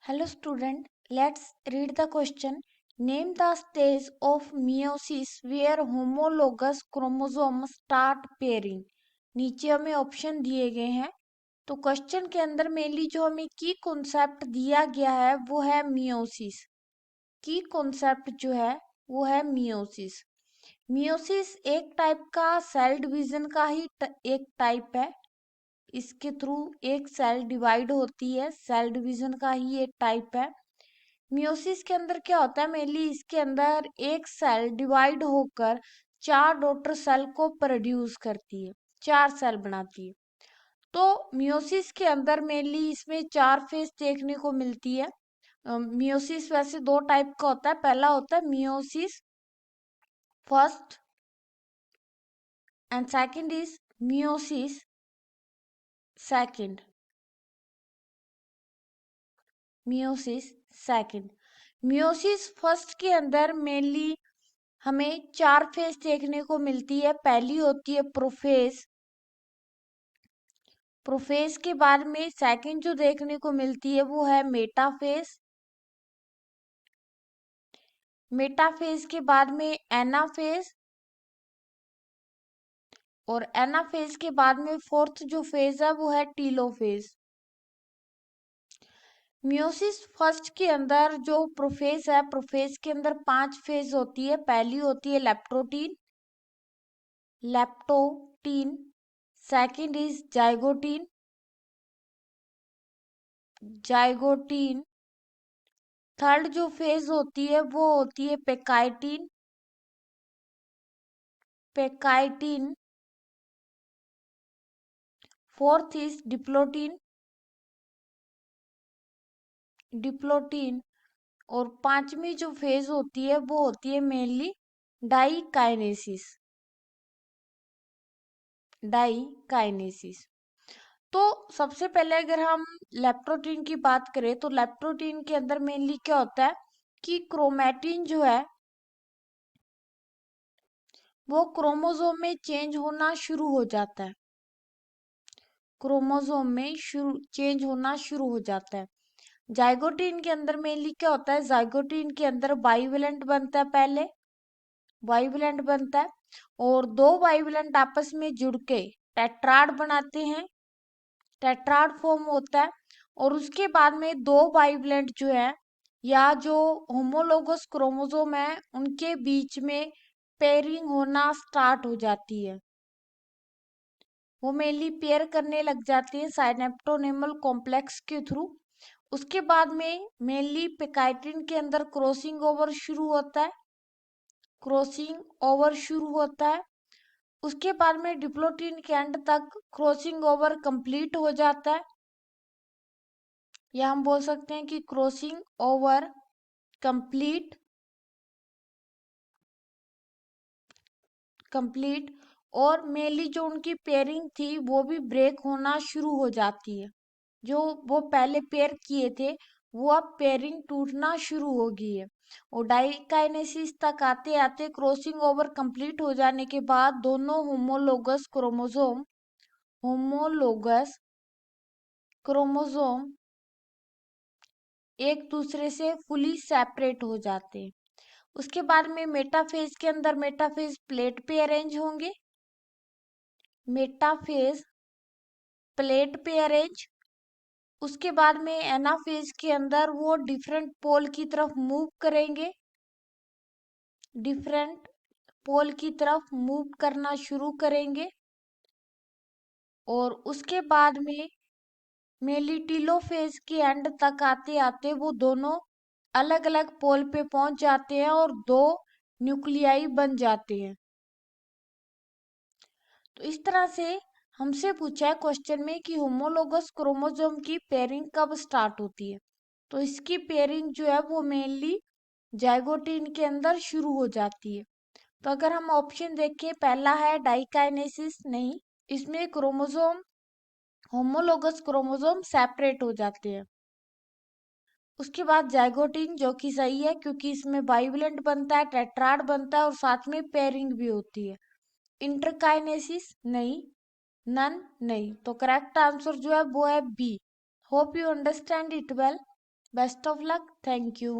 Hello student, let's read the question. Name the stage of meiosis where homologous chromosomes start pairing. नीचे हमें option दिए गए हैं। तो क्वेश्चन के अंदर मेनली जो हमें की कॉन्सेप्ट दिया गया है वो है मियोसिस। की कॉन्सेप्ट जो है वो है मियोसिस। मियोसिस एक टाइप का सेल डिवीजन का ही एक टाइप है। इसके थ्रू एक सेल डिवाइड होती है, सेल डिवीजन का ही एक टाइप है। मियोसिस के अंदर क्या होता है, मेनली इसके अंदर एक सेल डिवाइड होकर 4 डॉटर सेल को प्रोड्यूस करती है, 4 सेल बनाती है। तो मियोसिस के अंदर मेनली इसमें 4 फेज देखने को मिलती है। मियोसिस वैसे 2 टाइप का होता है। पहला होता है meiosis first and second is meiosis second. Meiosis second. Meiosis first के अंदर मेनली हमें 4 फेज देखने को मिलती है। पहली होती है प्रोफेज। प्रोफेज के बाद में सेकंड जो देखने को मिलती है वो है मेटाफेज। मेटाफेज के बाद में एनाफेज, और एनाफेज के बाद में फोर्थ जो फेज है वो है टीलोफेज। मियोसिस फर्स्ट के अंदर जो प्रोफेज है, प्रोफेज के अंदर 5 फेज होती है। पहली होती है leptotene, leptotene. Second is zygotene, zygotene. Third जो फेज होती है वो होती है pachytene, pachytene. Fourth is diplotene, diplotene. और पांचवी जो फेज होती है वो होती है मेनली डाइकाइनेसिस, डाइकाइनेसिस। तो सबसे पहले अगर हम लेप्टोटीन की बात करें तो लेप्टोटीन के अंदर मेनली क्या होता है कि क्रोमैटिन जो है वो क्रोमोसोम में चेंज होना शुरू हो जाता है। क्रोमोसोम में चेंज होना शुरू हो जाता है। जाइगोटीन के अंदर मेनली क्या होता है, जाइगोटीन के अंदर बाइवेलेंट बनता है। पहले बाइवेलेंट बनता है और 2 बाइवेलेंट आपस में जुड़ के टेट्राड बनाते हैं, टेट्राड फॉर्म होता है। और उसके बाद में 2 बाइवेलेंट जो है या जो होमोलोगस क्रोमोसोम है उनके बीच में पेयरिंग होना स्टार्ट हो जाती है। वो मेनली पेयर करने लग जाती है साइनेप्टोनेमल कॉम्प्लेक्स के थ्रू। उसके बाद में मेनली पेकाइटिन के अंदर क्रॉसिंग ओवर शुरू होता है, क्रॉसिंग ओवर शुरू होता है। उसके बाद में डिप्लोटीन के एंड तक क्रॉसिंग ओवर कंप्लीट हो जाता है, या हम बोल सकते हैं कि क्रॉसिंग ओवर कंप्लीट, कंप्लीट। और मेनली जो उनकी पेयरिंग थी वो भी ब्रेक होना शुरू हो जाती है। जो वो पहले पेयर किए थे वो अब पेयरिंग टूटना शुरू हो गई है। और डाइकाइनेसिस तक आते आते क्रॉसिंग ओवर कंप्लीट हो जाने के बाद दोनों होमोलोगस क्रोमोसोम, होमोलोगस क्रोमोसोम एक दूसरे से फुली सेपरेट हो जाते हैं। उसके बाद में मेटाफेज के अंदर मेटाफेज प्लेट पे अरेंज होंगे, मेटाफेज प्लेट पे अरेंज। उसके बाद में एनाफेज के अंदर वो डिफरेंट पोल की तरफ मूव करेंगे, डिफरेंट पोल की तरफ मूव करना शुरू करेंगे। और उसके बाद में मेनली टीलोफेज के एंड तक आते आते वो दोनों अलग अलग पोल पे पहुंच जाते हैं और 2 न्यूक्लियाई बन जाते हैं। तो इस तरह से हमसे पूछा है क्वेश्चन में कि होमोलोगस क्रोमोसोम की पेयरिंग कब स्टार्ट होती है। तो इसकी पेयरिंग जो है वो मेनली जाइगोटीन के अंदर शुरू हो जाती है। तो अगर हम ऑप्शन देखें, पहला है डाइकाइनेसिस, नहीं, इसमें क्रोमोसोम, होमोलोगस क्रोमोसोम सेपरेट हो जाते हैं। उसके बाद जाइगोटीन, जो कि सही है क्योंकि इसमें बाइवेलेंट बनता है, टेट्राड बनता है और साथ में पेयरिंग भी होती है। इंटरकाइनेसिस नहीं, नन नहीं। तो करेक्ट आंसर जो है वो है B. Hope you understand it well. Best of luck, thank you.